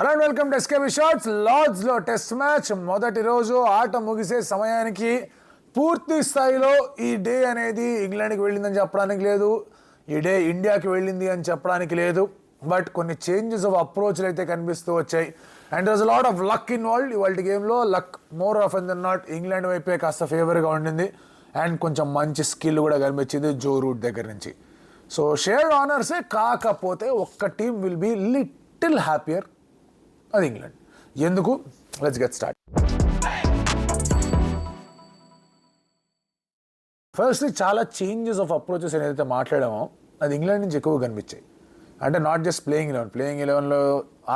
Hello and welcome to SKB shorts. లార్డ్స్లో test match మొదటి రోజు ఆట ముగిసే సమయానికి పూర్తి స్థాయిలో ఈ డే అనేది ఇంగ్లాండ్కి వెళ్ళిందని చెప్పడానికి లేదు, ఈ డే ఇండియాకి వెళ్ళింది అని చెప్పడానికి లేదు. బట్ కొన్ని చేంజెస్ ఆఫ్ అప్రోచ్లు అయితే కనిపిస్తూ వచ్చాయి. And there is lot of luck involved. ఇవాళ గేమ్లో luck more often than not England వైపే కాస్త ఫేవర్గా ఉండింది. అండ్ కొంచెం మంచి స్కిల్ కూడా కనిపించింది జో రూట్ దగ్గర నుంచి. సో షేర్డ్ ఆనర్సే, కాకపోతే ఒక్క team will be little happier, అది ఇంగ్లాండ్. ఎందుకు? Let's get start. ఫస్ట్లీ చాలా చేంజెస్ ఆఫ్ అప్రోచెస్ ఏదైతే మాట్లాడామో అది ఇంగ్లాండ్ నుంచి ఎక్కువ కనిపించాయి. అంటే నాట్ జస్ట్ ప్లేయింగ్ 11లో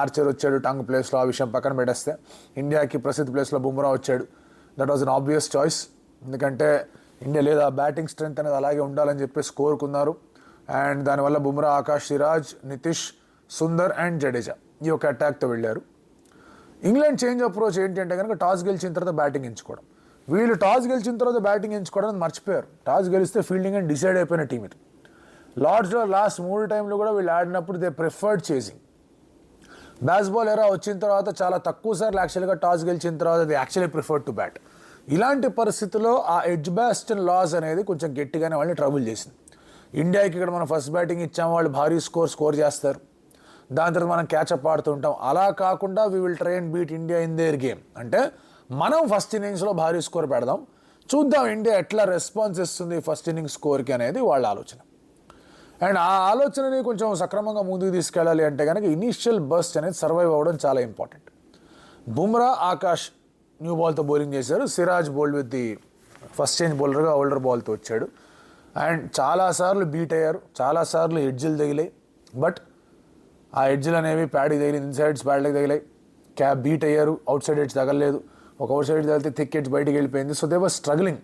ఆర్చర్ వచ్చాడు టంగ్ ప్లేస్లో, ఆ విషయం పక్కన పెట్టేస్తే ఇండియాకి ప్రసిద్ధ ప్లేస్లో బుమ్రా వచ్చాడు. That was an obvious choice. ఎందుకంటే ఇండియా లేదా బ్యాటింగ్ స్ట్రెంత్ అనేది అలాగే ఉండాలని చెప్పేసి కోరుకున్నారు. అండ్ దానివల్ల బుమ్రా, ఆకాష్, సిరాజ్, నితీష్, సుందర్ అండ్ జడేజా ఈ యొక్క అటాక్తో వెళ్ళారు. ఇంగ్లాండ్ చేంజ్ అప్రోచ్ ఏంటి అంటే కనుక టాస్ గెలిచిన తర్వాత బ్యాటింగ్ ఎంచుకోవడం. వీళ్ళు టాస్ గెలిచిన తర్వాత బ్యాటింగ్ ఎంచుకోవడం మర్చిపోయారు. టాస్ గెలిస్తే ఫీల్డింగ్ అని డిసైడ్ అయిపోయిన టీం ఇది. లార్డ్స్లో లాస్ట్ 3 టైంలో కూడా వీళ్ళు ఆడినప్పుడు దే ప్రిఫర్డ్ చేసింగ్. బ్యాస్బాల్ ఎరా వచ్చిన తర్వాత చాలా తక్కువ సార్లు యాక్చువల్గా టాస్ గెలిచిన తర్వాత they actually preferred to bat. ఇలాంటి పరిస్థితుల్లో ఆ ఎడ్జ్ బ్యాస్టన్ లాస్ అనేది కొంచెం గట్టిగానే వాళ్ళని ట్రబుల్ చేసింది. ఇండియాకి ఇక్కడ మనం ఫస్ట్ బ్యాటింగ్ ఇచ్చాము, వాళ్ళు భారీ స్కోర్ చేస్తారు, దాని తర్వాత మనం క్యాచప్ ఆడుతుంటాం. అలా కాకుండా we will try and beat India in there game. అంటే మనం ఫస్ట్ ఇన్నింగ్స్లో భారీ స్కోర్ పెడదాం, చూద్దాం ఇండియా ఎట్లా రెస్పాన్స్ ఇస్తుంది ఫస్ట్ ఇన్నింగ్స్ స్కోర్కి అనేది వాళ్ళ ఆలోచన. అండ్ ఆ ఆలోచనని కొంచెం సక్రమంగా ముందుకు తీసుకెళ్ళాలి అంటే కనుక ఇనీషియల్ బస్ట్ అనేది సర్వైవ్ అవ్వడం చాలా ఇంపార్టెంట్. బుమ్రా, ఆకాష్ న్యూ బాల్తో బౌలింగ్ చేశారు. Siraj bowled with the first change బౌలర్గా ఓల్డర్ బాల్తో వచ్చాడు. అండ్ చాలాసార్లు బీట్ అయ్యారు, చాలాసార్లు ఎడ్జిలు తగిలాయి. బట్ ఆ ఎడ్జ్లు అనేవి ప్యాడ్కి తగిలి, ఇన్సైడ్స్ ప్యాడ్కి తగిలాయి. క్యాప్ బీట్ అయ్యారు, అవుట్ సైడ్ ఎడ్జ్ తగలేదు. ఒక అవుట్ సైడ్ తగిలితే థిక్ ఎడ్జ్ బయటికి వెళ్ళిపోయింది. So they were struggling.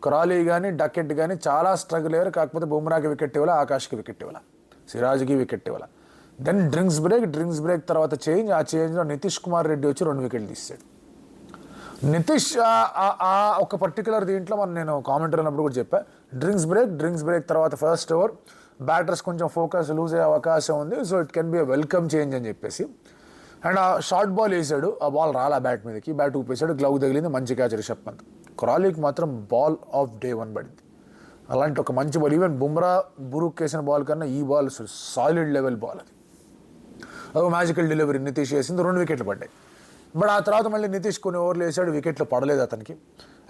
Crawley కానీ డకెట్ కానీ చాలా స్ట్రగుల్ అయ్యారు. కాకపోతే బుమ్రాకి వికెట్ ఇవ్వాల, ఆకాష్కి వికెట్ ఇవ్వాల, సిరాజ్కి వికెట్ ఇవ్వాల. దెన్ డ్రింక్స్ బ్రేక్ తర్వాత చేంజ్. ఆ చేంజ్లో నితీష్ కుమార్ రెడ్డి వచ్చి 2 వికెట్లు తీసాడు. నితీష్ ఒక పర్టికులర్ దీంట్లో నేను కామెంటరీ అన్నప్పుడు కూడా చెప్పా, డ్రింక్స్ బ్రేక్ తర్వాత ఫస్ట్ ఓవర్ బ్యాటర్స్ కొంచెం ఫోకస్ లూజ్ అయ్యే అవకాశం ఉంది. So it can be a welcome change అని చెప్పేసి. అండ్ ఆ షార్ట్ బాల్ వేసాడు, ఆ బాల్ రాలా బ్యాట్ మీదకి, బ్యాట్ ఊపేశాడు, గ్లవ్ తగిలింది, మంచి క్యాచ్ రిషబ్ పంత్. క్రాలీకి మాత్రం బాల్ ఆఫ్ డే 1 పడింది. అలాంటి ఒక మంచి బాల్, ఈవెన్ బుమ్రా బురుక్ వేసిన బాల్ కన్నా ఈ బాల్ సాలిడ్ లెవెల్ బాల్. అది మ్యాజికల్ డెలివరీ నితీష్ వేసింది, 2 వికెట్లు పడ్డాయి. బట్ ఆ తర్వాత మళ్ళీ నితీష్ కొన్ని ఓవర్లు వేసాడు, వికెట్లు పడలేదు అతనికి.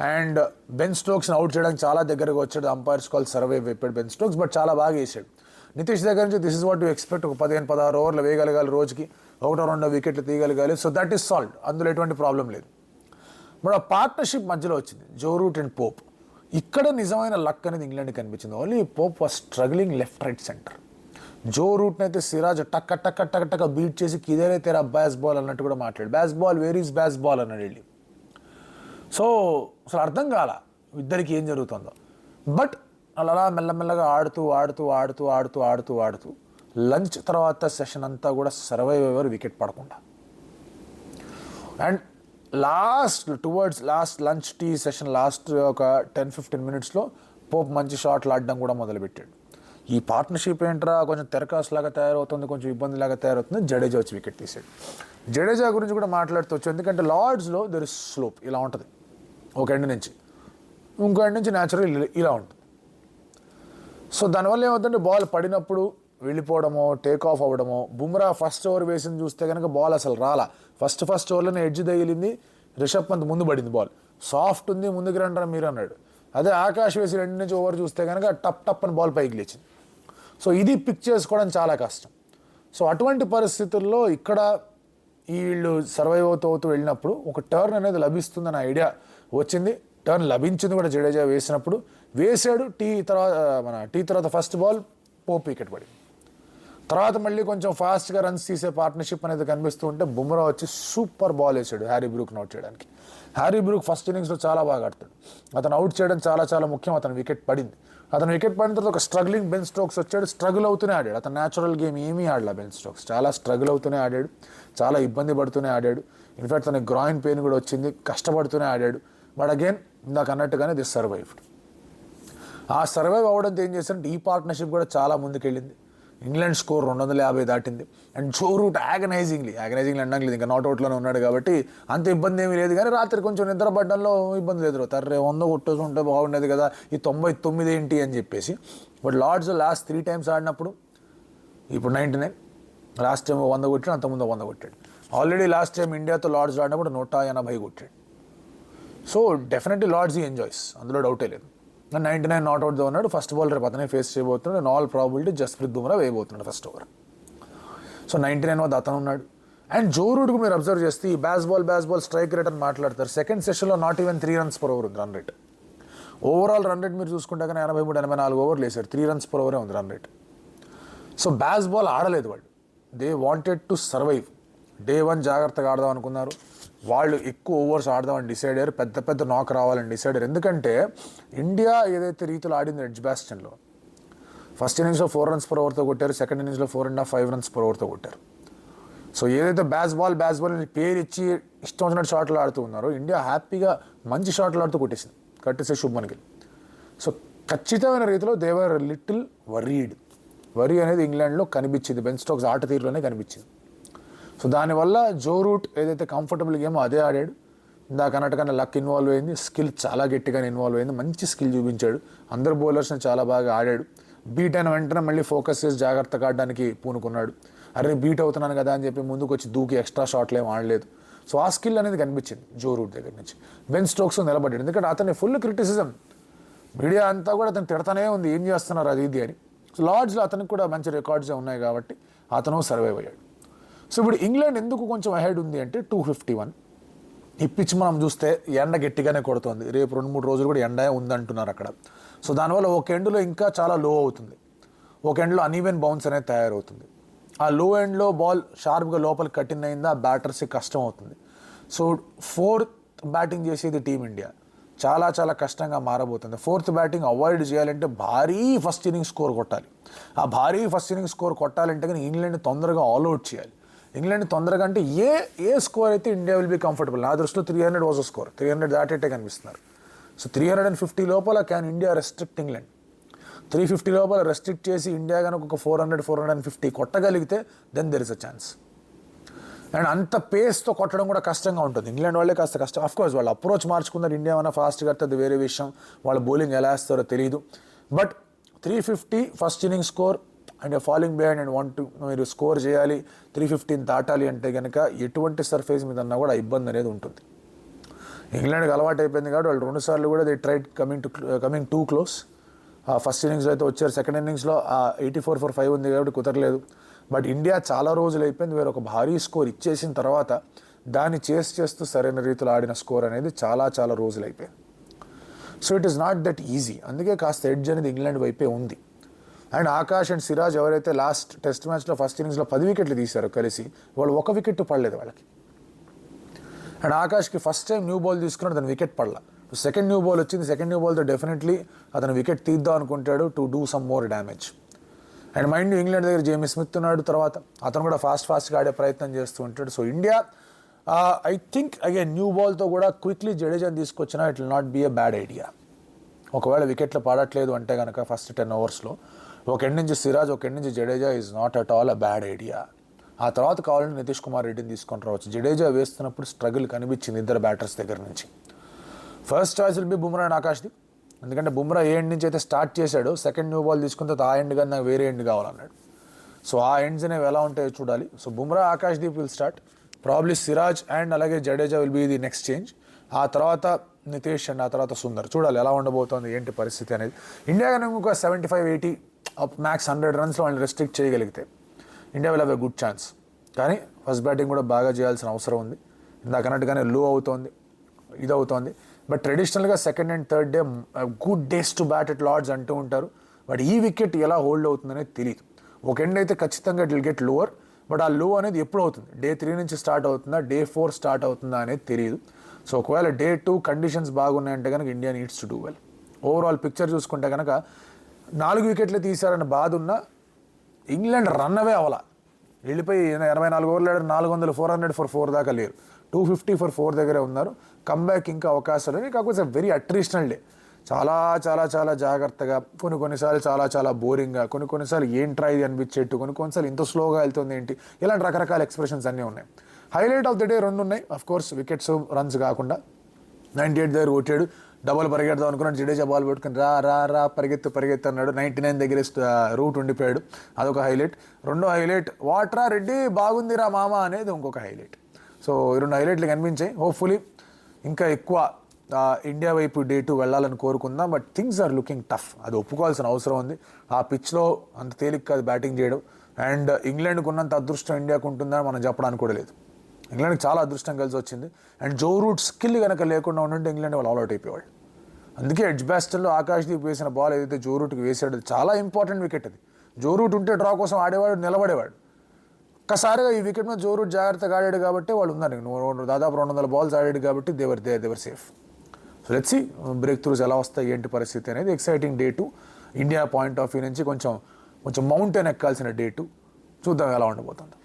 అండ్ బెన్ స్టోక్స్ని అవుట్ చేయడానికి చాలా దగ్గరగా వచ్చాడు. అంపైర్స్ కాల్ సర్వైవ్ అయిపోయాడు బెన్ స్టోక్స్, బట్ చాలా బాగా వేసాడు. నితీష్ దగ్గర నుంచి this is what you expect. ఒక 15-16 ఓవర్లు వేయగలగాలి, రోజుకి 1-2 వికెట్లు తీయగలగాలి. సో దట్ ఈస్ సాల్వ్, అందులో ఎటువంటి ప్రాబ్లం లేదు. బట్ ఆ పార్ట్నర్షిప్ మధ్యలో వచ్చింది జో రూట్ అండ్ పోప్. ఇక్కడ నిజమైన లక్ అనేది ఇంగ్లాండ్కి కనిపించింది. Only Pope was struggling left right centre. Joe రూట్ని అయితే సిరాజ్ టక్క బీట్ చేసి కిదేరే తెరా బ్యాస్ బాల్ అన్నట్టు కూడా మాట్లాడు. బ్యాస్ బాల్, వేర్ ఈజ్ బ్యాస్ బాల్ అన్నాడు వెళ్ళి. సో అసలు అర్థం కాల ఇద్దరికి ఏం జరుగుతుందో. బట్ అలా మెల్లమెల్లగా ఆడుతూ లంచ్ తర్వాత సెషన్ అంతా కూడా సర్వైవ్ అయ్యారు వికెట్ పడకుండా. And last lunch tea session last ఒక 10-15 మినిట్స్లో పోప్ మంచి షాట్లు ఆడడం కూడా మొదలుపెట్టాడు. ఈ పార్ట్నర్షిప్ ఏంట్రా కొంచెం తెరకాస్ లాగా తయారవుతుంది, కొంచెం ఇబ్బందిలాగా తయారవుతుంది. జడేజా వచ్చి వికెట్ తీసాడు. జడేజా గురించి కూడా మాట్లాడుతూ, ఎందుకంటే లార్డ్స్లో దెర్ ఇస్ స్లోప్ ఇలా ఉంటుంది, ఒక ఎండ్ నుంచి ఇంకో ఎండ్ నుంచి న్యాచురల్ ఇలా ఉంటుంది. సో దానివల్ల ఏమవుతుందంటే బాల్ పడినప్పుడు వెళ్ళిపోవడమో, టేక్ ఆఫ్ అవ్వడమో. బుమ్రా ఫస్ట్ ఓవర్ వేసింది చూస్తే కనుక బాల్ అసలు రాలా. ఫస్ట్ ఓవర్లోనే ఎడ్జ్ తగిలింది, రిషబ్ పంత్ ముందు పడింది, బాల్ సాఫ్ట్ ఉంది, ముందుకు రంటారా మీరు అన్నాడు. అదే ఆకాష్ వేసి 2 నుంచి ఓవర్ చూస్తే కనుక టప్ అని బాల్ పైకి లేచింది. సో ఇది పిక్ చేసుకోవడం చాలా కష్టం. సో అటువంటి పరిస్థితుల్లో ఇక్కడ వీళ్ళు సర్వైవ్ అవుతూ వెళ్ళినప్పుడు ఒక టర్న్ అనేది లభిస్తుందన్న ఐడియా వచ్చింది. టర్న్ లభించింది కూడా. జడేజా వేసాడు. టీ తర్వాత ఫస్ట్ బాల్ పోప్ వికెట్ పడింది. తర్వాత మళ్ళీ కొంచెం ఫాస్ట్గా రన్స్ తీసే పార్ట్నర్షిప్ అనేది కనిపిస్తూ ఉంటే బుమ్రా వచ్చి సూపర్ బాల్ వేసాడు హ్యారీ బ్రూక్ని అవుట్ చేయడానికి. హ్యారీ బ్రూక్ ఫస్ట్ ఇన్నింగ్స్లో చాలా బాగా ఆడతాడు. అతను అవుట్ చేయడం చాలా ముఖ్యం. అతను వికెట్ పడింది. అతను వికెట్ పడిన తర్వాత ఒక స్ట్రగ్లింగ్ బెన్ స్టోక్స్ వచ్చాడు. స్ట్రగుల్ అవుతూనే ఆడాడు. అతను న్యాచురల్ గేమ్ ఏమీ ఆడలా. బెన్ స్టోక్స్ చాలా స్ట్రగుల్ అవుతూనే ఆడాడు, చాలా ఇబ్బంది పడుతూనే ఆడాడు. ఇన్ఫ్యాక్ట్ తనకి గ్రాయిన్ పెయిన్ కూడా వచ్చింది, కష్టపడుతూనే ఆడాడు. బట్ అగైన్ ఇందాక అన్నట్టుగానే దిస్ సర్వైవ్డ్. ఆ సర్వైవ్ అవ్వడంతో ఏం చేశారంటే ఈ పార్ట్నర్షిప్ కూడా చాలా ముందుకెళ్ళింది. ఇంగ్లాండ్ స్కోర్ 250 దాటింది. అండ్ జో రూట్ యాగనైజింగ్లీ అనడం లేదు, ఇంకా నాట్అవుట్లోనే ఉన్నాడు కాబట్టి అంత ఇబ్బంది ఏమీ లేదు. కానీ రాత్రి కొంచెం నిద్రపడ్డంలో ఇబ్బందులు ఎదురవుతారు. 100 కొట్టేసుకుంటే బాగుండేది కదా, ఈ 99 ఏంటి అని చెప్పేసి. బట్ లార్డ్స్ లాస్ట్ 3 times ఆడినప్పుడు, ఇప్పుడు 99, లాస్ట్ టైం 100 కొట్టాడు, అంతకుముందు 100 కొట్టాడు. ఆల్రెడీ లాస్ట్ టైం ఇండియాతో లార్డ్స్ ఆడినప్పుడు 180 కొట్టాడు. సో డెఫినెట్లీ లార్డ్స్ ఈ ఎంజాయ్స్, అందులో డౌటే లేదు. 99 నాట్అవుట్తో ఉన్నాడు. ఫస్ట్ బాల్ రేపు అతనే ఫేస్ చేయబోతున్నాడు. And all probability Jasprit Bumrah వేయబోతున్నాడు ఫస్ట్ ఓవర్. సో 99 వద్ద అతను ఉన్నాడు. అండ్ జో రూట్కు మీరు అబ్జర్వ్ చేస్తే ఈ బ్యాస్ బాల్ స్ట్రైక్ రేట్ అని మాట్లాడతారు. సెకండ్ సెషన్లో not even 3 runs per over ఉంది run rate. Overall run rate మీరు చూసుకుంటే కానీ 83-84 ఓవర్లు వేశారు, 3 runs per over ఉంది రన్ రేట్. సో బ్యాస్ బాల్ ఆడలేదు వాళ్ళు. They wanted to survive. Day 1 జాగ్రత్తగా ఆడదాం అనుకున్నారు. వాళ్ళు ఎక్కువ ఓవర్స్ ఆడదామని డిసైడ్ అయ్యారు, పెద్ద నాక్ రావాలని డిసైడ్ అయ్యారు. ఎందుకంటే ఇండియా ఏదైతే రీతిలో ఆడింది ఎడ్జ్బాస్టన్లో, ఫస్ట్ ఇన్నింగ్స్లో 4 runs per overతో కొట్టారు, సెకండ్ ఇన్నింగ్స్లో 4.5, 5 runs per overతో కొట్టారు. సో ఏదైతే బ్యాస్ బాల్ పేరు ఇచ్చి ఇష్టం వచ్చినట్టు షాట్లు ఆడుతూ ఉన్నారో, ఇండియా హ్యాపీగా మంచి షాట్లు ఆడుతూ కొట్టేసింది, కట్టేసే శుభ్మన్ గిల్. సో ఖచ్చితమైన రీతిలో దేవర్ లిటిల్ వరీ అనేది ఇంగ్లాండ్లో కనిపించింది, బెన్ స్టోక్స్ ఆట తీరులోనే కనిపించింది. సో దానివల్ల జో రూట్ ఏదైతే కంఫర్టబుల్ గేమో అదే ఆడాడు. ఇందాక అన్నట్టుగానే లక్ ఇన్వాల్వ్ అయింది, స్కిల్ చాలా గట్టిగానే ఇన్వాల్వ్ అయింది, మంచి స్కిల్ చూపించాడు, అందరు బౌలర్స్ని చాలా బాగా ఆడాడు. బీట్ అయిన వెంటనే మళ్ళీ ఫోకస్ చేసి జాగ్రత్తగా ఆడడానికి పూనుకున్నాడు. అరే బీట్ అవుతున్నాను కదా అని చెప్పి ముందుకు వచ్చి దూకి ఎక్స్ట్రా షాట్లు ఏం ఆడలేదు. సో ఆ స్కిల్ అనేది కనిపించింది జో రూట్ దగ్గర నుంచి. బెన్ స్టోక్స్ నిలబడ్డాడు, ఎందుకంటే అతని ఫుల్ క్రిటిసిజం, మీడియా అంతా కూడా అతను తిడతానే ఉంది, ఏం చేస్తున్నారు అది ఇది అని. సో లార్డ్స్లో అతనికి కూడా మంచి రికార్డ్సే ఉన్నాయి కాబట్టి అతను సర్వైవ్ అయ్యాడు. సో ఇప్పుడు ఇంగ్లాండ్ ఎందుకు కొంచెం అహెడ్ ఉంది అంటే 251. ఈ పిచ్ మనం చూస్తే ఎండ గట్టిగానే కొడుతుంది, రేపు 2-3 రోజులు కూడా ఎండ ఉందంటున్నారు అక్కడ. సో దానివల్ల ఒక ఎండ్లో ఇంకా చాలా లో అవుతుంది, ఒక ఎండ్లో అన్ఈవెన్ బౌన్స్ అనేది తయారవుతుంది. ఆ లో ఎండ్లో బాల్ షార్ప్గా లోపలికి కట్టిన్ అయిందా బ్యాటర్స్కి కష్టం అవుతుంది. సో 4th బ్యాటింగ్ చేసేది టీమిండియా చాలా కష్టంగా మారబోతుంది. 4th బ్యాటింగ్ అవాయిడ్ చేయాలంటే భారీ ఫస్ట్ ఇన్నింగ్స్ స్కోర్ కొట్టాలి. ఆ భారీ ఫస్ట్ ఇన్నింగ్స్ స్కోర్ కొట్టాలంటే కానీ ఇంగ్లాండ్ తొందరగా ఆల్అవుట్ చేయాలి. ఇంగ్లాండ్ తొందరగా అంటే ఏ స్కోర్ అయితే ఇండియా విల్ బీ కంఫర్టబుల్. నా దృష్టిలో 300 వాజ్ అ స్కోర్, 300 దాటేటే కనిపిస్తున్నారు. సో 350 లోపల క్యాన్ ఇండియా రెస్ట్రిక్ట్ ఇంగ్లాండ్. 350 లోపల రెస్ట్రిక్ట్ చేసి ఇండియా కనుక ఒక 400-450 కొట్టగలిగితే then there is a chance. And అంత పేస్తో కొట్టడం కూడా కష్టంగా ఉంటుంది. ఇంగ్లాండ్ వాళ్ళే కాస్త కష్టం. అఫ్కోర్స్ వాళ్ళు అప్రోచ్ మార్చుకున్నారు, ఇండియా ఏమైనా ఫాస్ట్గా అది వేరే విషయం, వాళ్ళ బౌలింగ్ ఎలా వేస్తారో తెలియదు. But 350 first inning score and falling behind and want మీరు స్కోర్ చేయాలి, 315 దాటాలి అంటే కనుక ఎటువంటి సర్ఫేస్ మీద అన్నా కూడా ఇబ్బంది అనేది ఉంటుంది. ఇంగ్లాండ్కి అలవాటు అయిపోయింది కాబట్టి వాళ్ళు 2 సార్లు కూడా they tried coming two close. First ఇన్నింగ్స్లో అయితే వచ్చారు, సెకండ్ ఇన్నింగ్స్లో 84 for 5 ఉంది కాబట్టి కుదరలేదు. బట్ ఇండియా చాలా రోజులు అయిపోయింది, వేరే ఒక భారీ స్కోర్ ఇచ్చేసిన తర్వాత దాన్ని చేస్తూ సరైన రీతిలో ఆడిన స్కోర్ అనేది చాలా రోజులు అయిపోయింది. So it is not that easy. అందుకే కాస్త ఎడ్జ్ అనేది ఇంగ్లాండ్ వైపే ఉంది. అండ్ ఆకాష్ అండ్ సిరాజ్ ఎవరైతే లాస్ట్ టెస్ట్ మ్యాచ్లో ఫస్ట్ ఇన్నింగ్స్లో 10 వికెట్లు తీశారో కలిసి, వాళ్ళు 1 వికెట్ పడలేదు వాళ్ళకి. అండ్ ఆకాష్కి ఫస్ట్ టైం న్యూ బాల్ తీసుకున్నాడు, అతను వికెట్ పడలా. సెకండ్ న్యూ బాల్ వచ్చింది, సెకండ్ న్యూ బాల్తో డెఫినెట్లీ అతను వికెట్ తీద్దాం అనుకుంటాడు to do some more damage. And mind England దగ్గర జేమీ స్మిత్ ఉన్నాడు, తర్వాత అతను కూడా ఫాస్ట్గా ఆడే ప్రయత్నం చేస్తూ ఉంటాడు. So India I think again new బాల్తో కూడా క్విక్లీ జడేజాని తీసుకొచ్చినా it will not be a bad idea. ఒకవేళ వికెట్లు పడట్లేదు అంటే కనుక ఫస్ట్ 10 ఓవర్స్లో ఒక ఎండ్ నుంచి సిరాజ్, ఒక ఎండ్ నుంచి Jadeja is not at all a bad idea. ఆ తర్వాత కావాలంటే నితీష్ కుమార్ రెడ్డిని తీసుకొని రావచ్చు. జడేజా వేస్తున్నప్పుడు స్ట్రగుల్ కనిపించింది ఇద్దరు బ్యాటర్స్ దగ్గర నుంచి. First choice will be Bumrah and ఆకాష్ది, ఎందుకంటే బుమ్రా ఏ ఎండ్ నుంచి అయితే స్టార్ట్ చేశాడో సెకండ్ న్యూ బాల్ తీసుకున్న తర్వాత ఆ ఎండ్ కానీ నాకు వేరే ఎండ్ కావాలన్నాడు. సో ఆ ఎండ్స్ అనేవి ఎలా ఉంటాయో చూడాలి. So Bumrah, Akashdeep will start, probably Siraj and అలాగే Jadeja will be the next change. ఆ తర్వాత నితీష్ అండ్ ఆ తర్వాత సుందర్. చూడాలి ఎలా ఉండబోతోంది ఏంటి పరిస్థితి అనేది. ఇండియా కనుక ఇంకొక 75-80 మ్యాక్స్ 100 runsలో వాళ్ళని రెస్ట్రిక్ట్ చేయగలిగితే India will have a good chance. కానీ ఫస్ట్ బ్యాటింగ్ కూడా బాగా చేయాల్సిన అవసరం ఉంది. ఇందాక అన్నట్టుగానే లో అవుతోంది, ఇదవుతోంది. బట్ ట్రెడిషనల్గా second and third day good days to bat at Lord's అంటూ ఉంటారు. బట్ ఈ వికెట్ ఎలా హోల్డ్ అవుతుందనేది తెలియదు. ఒక ఎండ్ అయితే ఖచ్చితంగా it will get lower, but ఆ లో అనేది ఎప్పుడు అవుతుంది, డే 3 నుంచి స్టార్ట్ అవుతుందా, డే 4 స్టార్ట్ అవుతుందా అనేది తెలియదు. సో ఒకవేళ డే 2 కండిషన్స్ బాగున్నాయంటే కనుక India needs to do well. Overall picture చూసుకుంటే కనుక 4 వికెట్లు తీశారని బాధ ఉన్న ఇంగ్లాండ్ రన్ అవే అవ్వాల, వెళ్ళిపోయి 84 ఓవర్లు 400 400 for 4 దాకా లేరు, 250 for 4 దగ్గరే ఉన్నారు. కమ్బ్యాక్ ఇంకా అవకాశాలు, కాకపోతే వెరీ అట్రిషనల్ డే. చాలా చాలా చాలా జాగ్రత్తగా, కొన్నిసార్లు చాలా చాలా బోరింగ్గా, కొన్నిసార్లు ఏంట్రా ఇది అనిపించేట్టు, కొన్నిసార్లు ఇంత స్లోగా వెళ్తుంది ఏంటి, ఇలాంటి రకరకాల ఎక్స్ప్రెషన్స్ అన్నీ ఉన్నాయి. హైలైట్ ఆఫ్ ద డే 2 ఉన్నాయి. అఫ్ కోర్స్ వికెట్స్, రన్స్ కాకుండా 98 దగ్గర కొట్టాడు, డబల్ పరిగెడదాం అనుకున్నాడు, జడేజా బాల్ పెట్టుకుని రా రా రా పరిగెత్తు అన్నాడు, 99 దగ్గర రూట్ ఉండిపోయాడు, అదొక హైలైట్. రెండో హైలైట్ వాట్రా రెడ్డి బాగుందిరా మామ అనేది ఇంకొక హైలైట్. సో ఈ 2 హైలైట్లు కనిపించాయి. హోప్ఫుల్లీ ఇంకా ఎక్కువ ఇండియా వైపు డే 2 వెళ్ళాలని కోరుకుందాం. But things are looking tough, అది ఒప్పుకోవాల్సిన అవసరం ఉంది. ఆ పిచ్లో అంత తేలిక కాదు బ్యాటింగ్ చేయడం. అండ్ ఇంగ్లాండ్కి ఉన్నంత అదృష్టం ఇండియాకు ఉంటుందని మనం చెప్పడానికి కూడా లేదు. ఇంగ్లాండ్కి చాలా అదృష్టం కలిసి వచ్చింది. అండ్ జో రూట్ స్కిల్ కనుక లేకుండా ఉంటే ఇంగ్లాండ్ వాళ్ళు ఆల్అౌట్ అయిపోయేవాళ్ళు. అందుకే ఎడ్జ్బాస్టన్లో ఆకాశ్దీప్ వేసిన బాల్ ఏదైతే జో రూట్కి వేసాడో చాలా ఇంపార్టెంట్ వికెట్ అది. జో రూట్ ఉంటే డ్రా కోసం ఆడేవాడు, నిలబడేవాడు. ఒక్కసారిగా ఈ వికెట్ మీద జో రూట్ జాగ్రత్తగా ఆడాడు కాబట్టి వాళ్ళు ఉన్నారు. దాదాపు 200 బాల్స్ ఆడాడు కాబట్టి they were safe. So let's see breakthroughs ఎలా వస్తాయి, ఏంటి పరిస్థితి అనేది. Exciting day 2 India point of view నుంచి కొంచెం మౌంటైన్ ఎక్కాల్సిన డే 2. చూద్దాం ఎలా ఉండబోతుంది.